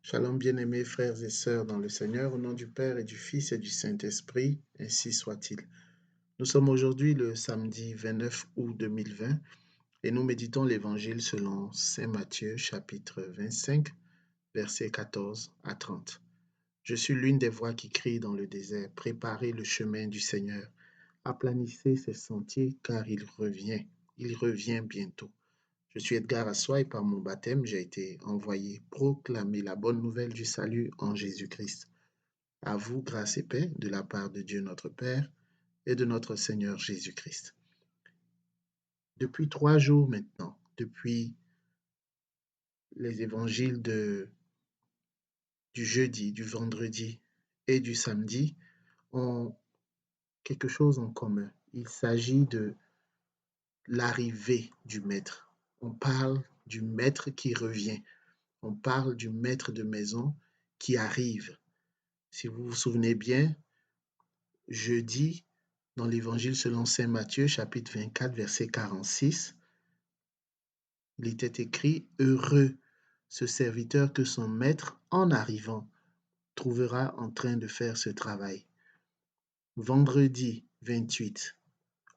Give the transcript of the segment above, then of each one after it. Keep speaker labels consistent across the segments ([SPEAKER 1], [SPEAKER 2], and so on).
[SPEAKER 1] Shalom bien-aimés frères et sœurs dans le Seigneur, au nom du Père et du Fils et du Saint-Esprit, ainsi soit-il. Nous sommes aujourd'hui le samedi 29 août 2020 et nous méditons l'Évangile selon Saint Matthieu chapitre 25 versets 14 à 30. Je suis l'une des voix qui crie dans le désert, préparez le chemin du Seigneur, aplanissez ses sentiers car il revient bientôt. Je suis Edgar Assoy et par mon baptême, j'ai été envoyé proclamer la bonne nouvelle du salut en Jésus-Christ. À vous, grâce et paix de la part de Dieu notre Père et de notre Seigneur Jésus-Christ. Depuis 3 jours maintenant, depuis les évangiles du jeudi, du vendredi et du samedi, ont quelque chose en commun. Il s'agit de l'arrivée du Maître. On parle du Maître qui revient. On parle du maître de maison qui arrive. Si vous vous souvenez bien, jeudi, dans l'Évangile selon Saint Matthieu, chapitre 24, verset 46, il était écrit « Heureux ce serviteur que son maître, en arrivant, trouvera en train de faire ce travail. » Vendredi 28,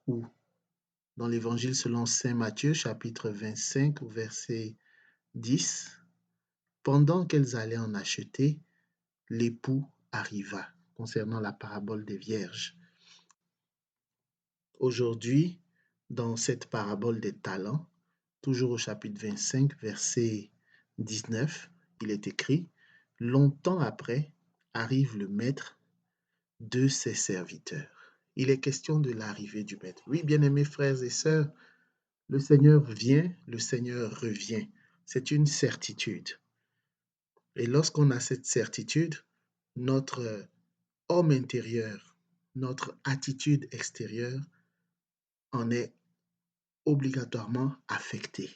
[SPEAKER 1] ou dans l'Évangile selon Saint Matthieu, chapitre 25, verset 10, pendant qu'elles allaient en acheter, l'époux arriva, concernant la parabole des vierges. Aujourd'hui, dans cette parabole des talents, toujours au chapitre 25, verset 19, il est écrit « Longtemps après, arrive le maître de ses serviteurs. » Il est question de l'arrivée du maître. Oui, bien-aimés frères et sœurs, le Seigneur vient, le Seigneur revient. C'est une certitude. Et lorsqu'on a cette certitude, notre homme intérieur, notre attitude extérieure en est obligatoirement affectée.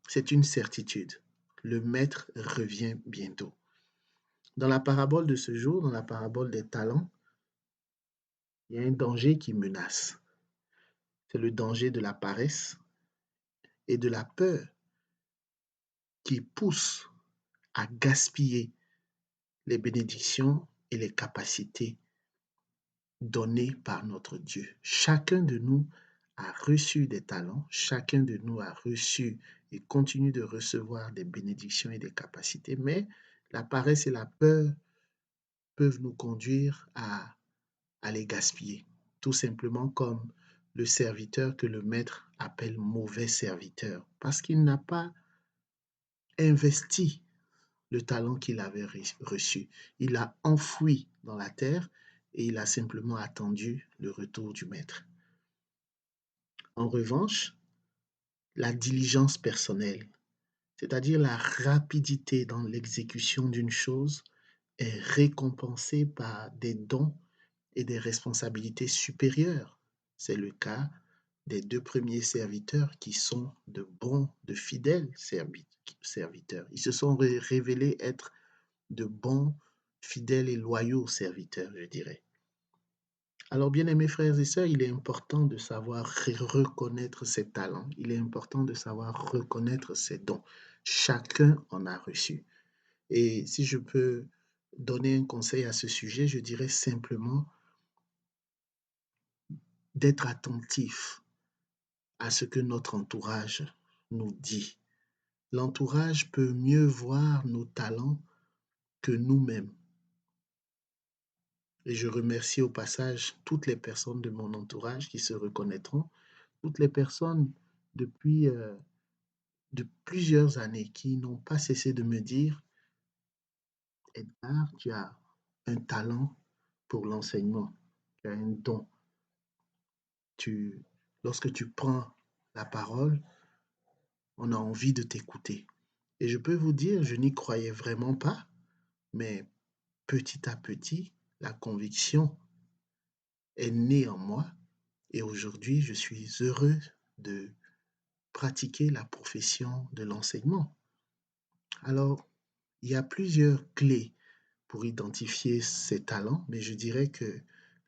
[SPEAKER 1] C'est une certitude. Le maître revient bientôt. Dans la parabole de ce jour, dans la parabole des talents, il y a un danger qui menace. C'est le danger de la paresse et de la peur qui pousse à gaspiller les bénédictions et les capacités données par notre Dieu. Chacun de nous a reçu des talents, chacun de nous a reçu et continue de recevoir des bénédictions et des capacités, mais la paresse et la peur peuvent nous conduire à les gaspiller, tout simplement comme le serviteur que le maître appelle mauvais serviteur, parce qu'il n'a pas investi le talent qu'il avait reçu. Il l'a enfoui dans la terre et il a simplement attendu le retour du maître. En revanche, la diligence personnelle, c'est-à-dire la rapidité dans l'exécution d'une chose, est récompensée par des dons et des responsabilités supérieures. C'est le cas des 2 premiers serviteurs qui sont de fidèles serviteurs. Ils se sont révélés être de bons, fidèles et loyaux serviteurs, je dirais. Alors, bien-aimés frères et sœurs, il est important de savoir reconnaître ses talents. Il est important de savoir reconnaître ses dons. Chacun en a reçu. Et si je peux donner un conseil à ce sujet, je dirais simplement d'être attentif à ce que notre entourage nous dit. L'entourage peut mieux voir nos talents que nous-mêmes. Et je remercie au passage toutes les personnes de mon entourage qui se reconnaîtront, toutes les personnes depuis de plusieurs années qui n'ont pas cessé de me dire, Edgar, tu as un talent pour l'enseignement, tu as un don. Lorsque tu prends la parole, on a envie de t'écouter. Et je peux vous dire, je n'y croyais vraiment pas, mais petit à petit, la conviction est née en moi et aujourd'hui, je suis heureux de pratiquer la profession de l'enseignement. Alors, il y a plusieurs clés pour identifier ces talents, mais je dirais que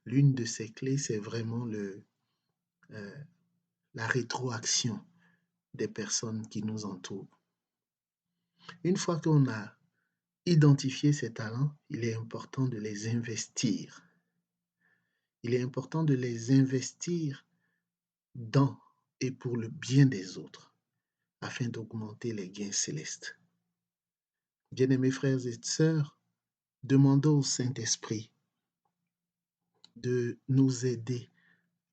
[SPEAKER 1] l'une de ces clés, c'est vraiment la rétroaction des personnes qui nous entourent. Une fois qu'on a identifier ces talents, il est important de les investir. Il est important de les investir dans et pour le bien des autres, afin d'augmenter les gains célestes. Bien-aimés frères et sœurs, demandons au Saint-Esprit de nous aider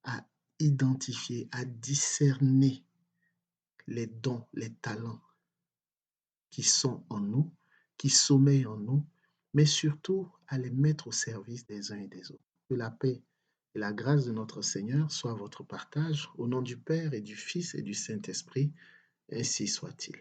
[SPEAKER 1] à identifier, à discerner les dons, les talents qui sont en nous, qui sommeillent en nous, mais surtout à les mettre au service des uns et des autres. Que la paix et la grâce de notre Seigneur soient votre partage, au nom du Père et du Fils et du Saint-Esprit, ainsi soit-il.